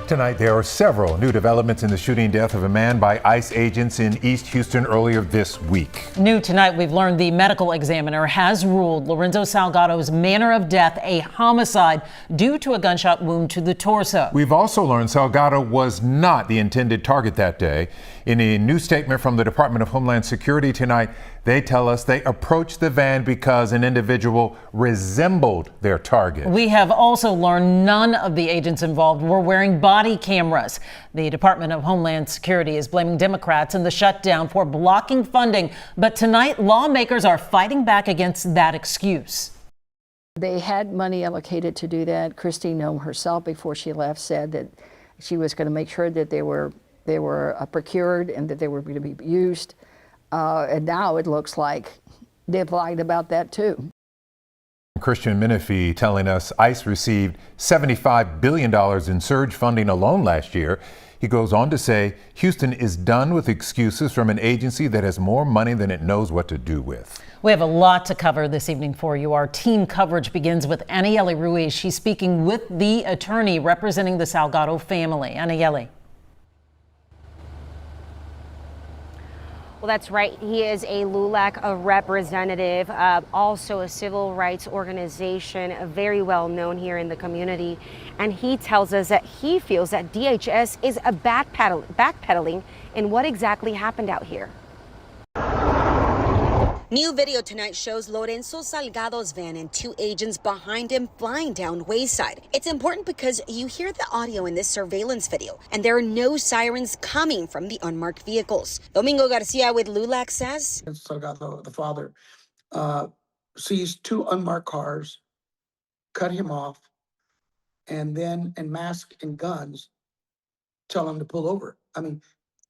Tonight, there are several new developments in the shooting death of a man by ICE agents in East Houston earlier this week. New tonight, we've learned the medical examiner has ruled Lorenzo Salgado's manner of death a homicide due to a gunshot wound to the torso. We've also learned Salgado was not the intended target that day. In a new statement from the Department of Homeland Security tonight, they tell us they approached the van because an individual resembled their target. We have also learned none of the agents involved were wearing body cameras. The Department of Homeland Security is blaming Democrats in the shutdown for blocking funding. But tonight, lawmakers are fighting back against that excuse. They had money allocated to do that. Christine Nome herself, before she left, said that she was going to make sure that they were procured and that they were going to be used. And now it looks like they've lied about that too. Christian Menifee telling us ICE received $75 billion in surge funding alone last year. He goes on to say Houston is done with excuses from an agency that has more money than it knows what to do with. We have a lot to cover this evening for you. Our team coverage begins with Anieli Ruiz. She's speaking with the attorney representing the Salgado family. Anieli. Well, that's right. He is a LULAC representative, also a civil rights organization, very well known here in the community. And he tells us that he feels that DHS is backpedaling in what exactly happened out here. New video tonight shows Lorenzo Salgado's van and two agents behind him flying down Wayside. It's important because you hear the audio in this surveillance video, and there are no sirens coming from the unmarked vehicles. Domingo Garcia with LULAC says Salgado, the father, sees two unmarked cars, cut him off, and then in mask and guns tell him to pull over. I mean,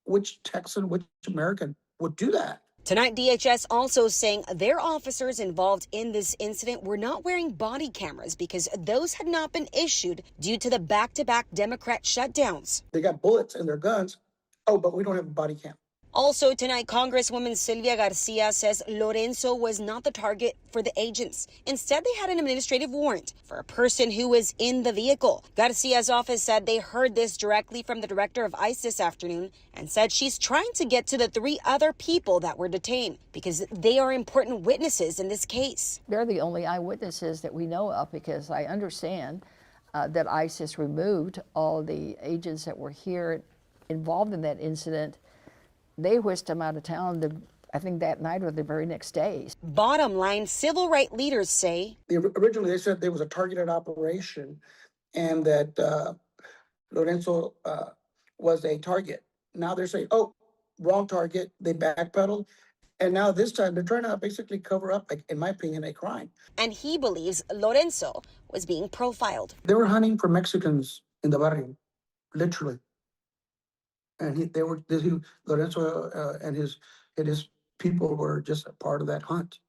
which Texan, which American would do that? Tonight, DHS also saying their officers involved in this incident were not wearing body cameras because those had not been issued due to the back-to-back Democrat shutdowns. They got bullets in their guns. Oh, but we don't have a body cam. Also tonight, Congresswoman Sylvia Garcia says Lorenzo was not the target for the agents. Instead, they had an administrative warrant for a person who was in the vehicle. Garcia's office said they heard this directly from the director of ICE this afternoon and said she's trying to get to the three other people that were detained because they are important witnesses in this case. They're the only eyewitnesses that we know of because I understand that ICE has removed all the agents that were here involved in that incident. They whisked them out of town, I think that night or the very next day. Bottom line, civil rights leaders say Originally, they said there was a targeted operation and that Lorenzo was a target. Now they're saying, oh, wrong target. They backpedaled. And now this time they're trying to basically cover up, in my opinion, a crime. And he believes Lorenzo was being profiled. They were hunting for Mexicans in the barrio, literally. And Lorenzo and his people were just a part of that hunt.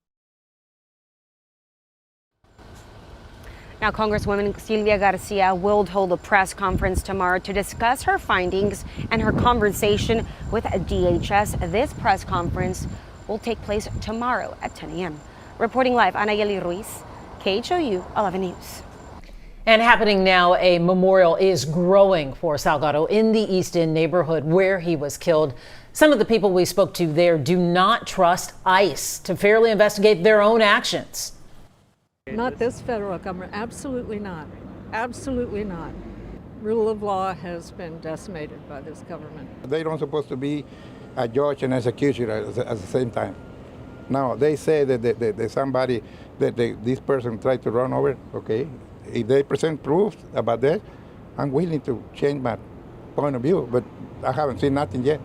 Now, Congresswoman Sylvia Garcia will hold a press conference tomorrow to discuss her findings and her conversation with DHS. This press conference will take place tomorrow at 10 a.m. Reporting live, Anieli Ruiz, KHOU 11 News. And happening now, a memorial is growing for Salgado in the East End neighborhood where he was killed. Some of the people we spoke to there do not trust ICE to fairly investigate their own actions. Not this federal government. Absolutely not. Absolutely not. Rule of law has been decimated by this government. They don't supposed to be a judge and executioner at the same time. Now, they say that somebody, this person tried to run over, okay. If they present proof about that, I'm willing to change my point of view, but I haven't seen nothing yet.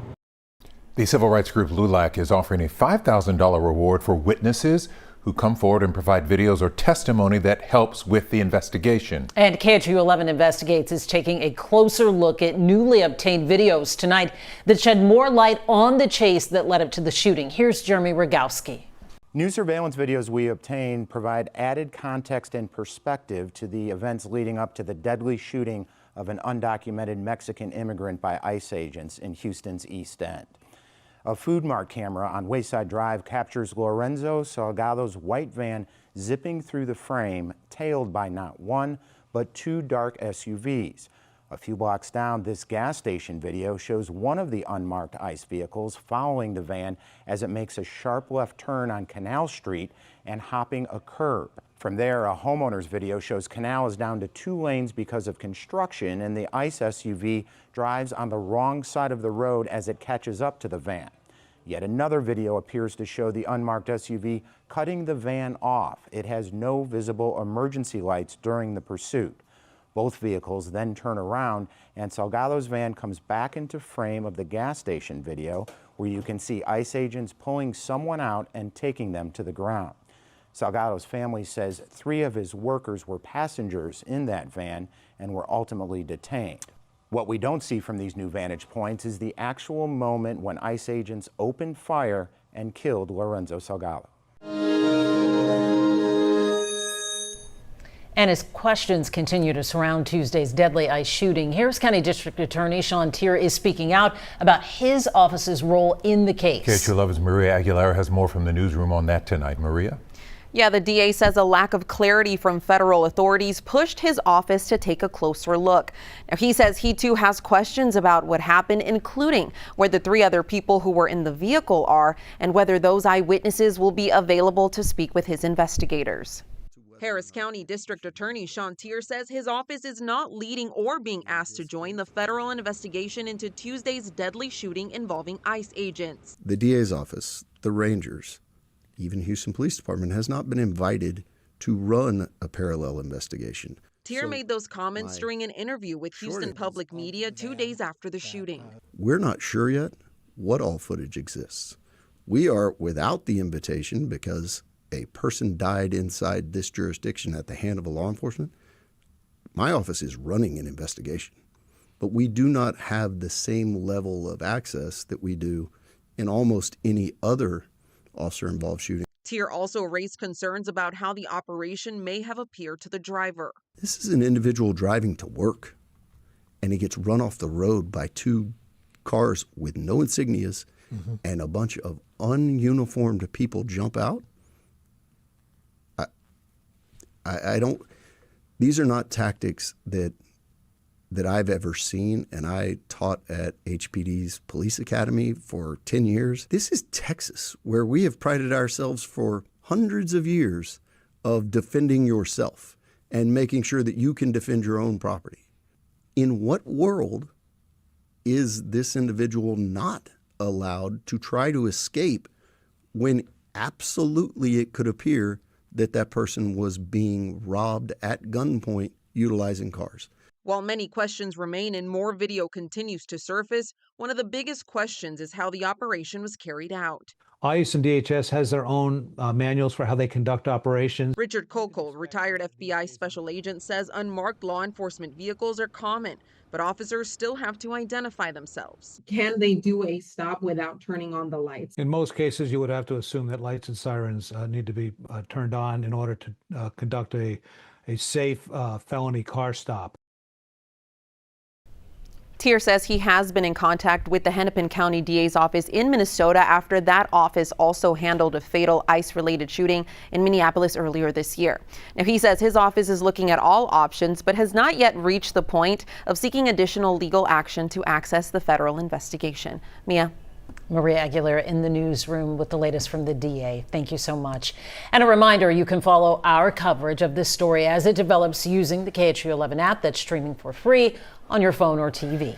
The civil rights group LULAC is offering a $5,000 reward for witnesses who come forward and provide videos or testimony that helps with the investigation. And KHOU 11 Investigates is taking a closer look at newly obtained videos tonight that shed more light on the chase that led up to the shooting. Here's Jeremy Rogowski. New surveillance videos we obtained provide added context and perspective to the events leading up to the deadly shooting of an undocumented Mexican immigrant by ICE agents in Houston's East End. A Food Mart camera on Wayside Drive captures Lorenzo Salgado's white van zipping through the frame, tailed by not one, but two dark SUVs. A few blocks down, this gas station video shows one of the unmarked ICE vehicles following the van as it makes a sharp left turn on Canal Street and hopping a curb. From there, a homeowner's video shows Canal is down to 2 lanes because of construction, and the ICE SUV drives on the wrong side of the road as it catches up to the van. Yet another video appears to show the unmarked SUV cutting the van off. It has no visible emergency lights during the pursuit. Both vehicles then turn around, and Salgado's van comes back into frame of the gas station video, where you can see ICE agents pulling someone out and taking them to the ground. Salgado's family says 3 of his workers were passengers in that van and were ultimately detained. What we don't see from these new vantage points is the actual moment when ICE agents opened fire and killed Lorenzo Salgado. And as questions continue to surround Tuesday's deadly ICE shooting, Harris County District Attorney Sean Tier is speaking out about his office's role in the case. KHO11's Maria Aguilera has more from the newsroom on that tonight. Maria? Yeah, the DA says a lack of clarity from federal authorities pushed his office to take a closer look. Now, he says he too has questions about what happened, including where the 3 other people who were in the vehicle are and whether those eyewitnesses will be available to speak with his investigators. Harris County District Attorney Sean Tier says his office is not leading or being asked to join the federal investigation into Tuesday's deadly shooting involving ICE agents. The DA's office, the Rangers, even Houston Police Department has not been invited to run a parallel investigation. Tier made those comments during an interview with Houston Public Media 2 days after the shooting. We're not sure yet what all footage exists. We are without the invitation because a person died inside this jurisdiction at the hand of a law enforcement. My office is running an investigation, but we do not have the same level of access that we do in almost any other officer-involved shooting. Tier also raised concerns about how the operation may have appeared to the driver. This is an individual driving to work, and he gets run off the road by 2 cars with no insignias, and a bunch of ununiformed people jump out. I don't. These are not tactics that I've ever seen, and I taught at HPD's Police Academy for 10 years. This is Texas, where we have prided ourselves for hundreds of years of defending yourself and making sure that you can defend your own property. In what world is this individual not allowed to try to escape when absolutely it could appear that that person was being robbed at gunpoint utilizing cars? While many questions remain and more video continues to surface, one of the biggest questions is how the operation was carried out. ICE and DHS has their own manuals for how they conduct operations. Richard Kokol, retired FBI special agent, says unmarked law enforcement vehicles are common, but officers still have to identify themselves. Can they do a stop without turning on the lights? In most cases, you would have to assume that lights and sirens need to be turned on in order to conduct a safe felony car stop. Tier says he has been in contact with the Hennepin County DA's office in Minnesota after that office also handled a fatal ICE-related shooting in Minneapolis earlier this year. Now, he says his office is looking at all options, but has not yet reached the point of seeking additional legal action to access the federal investigation. Mia. Maria Aguilera in the newsroom with the latest from the DA. Thank you so much. And a reminder, you can follow our coverage of this story as it develops using the KHO11 app that's streaming for free on your phone or TV.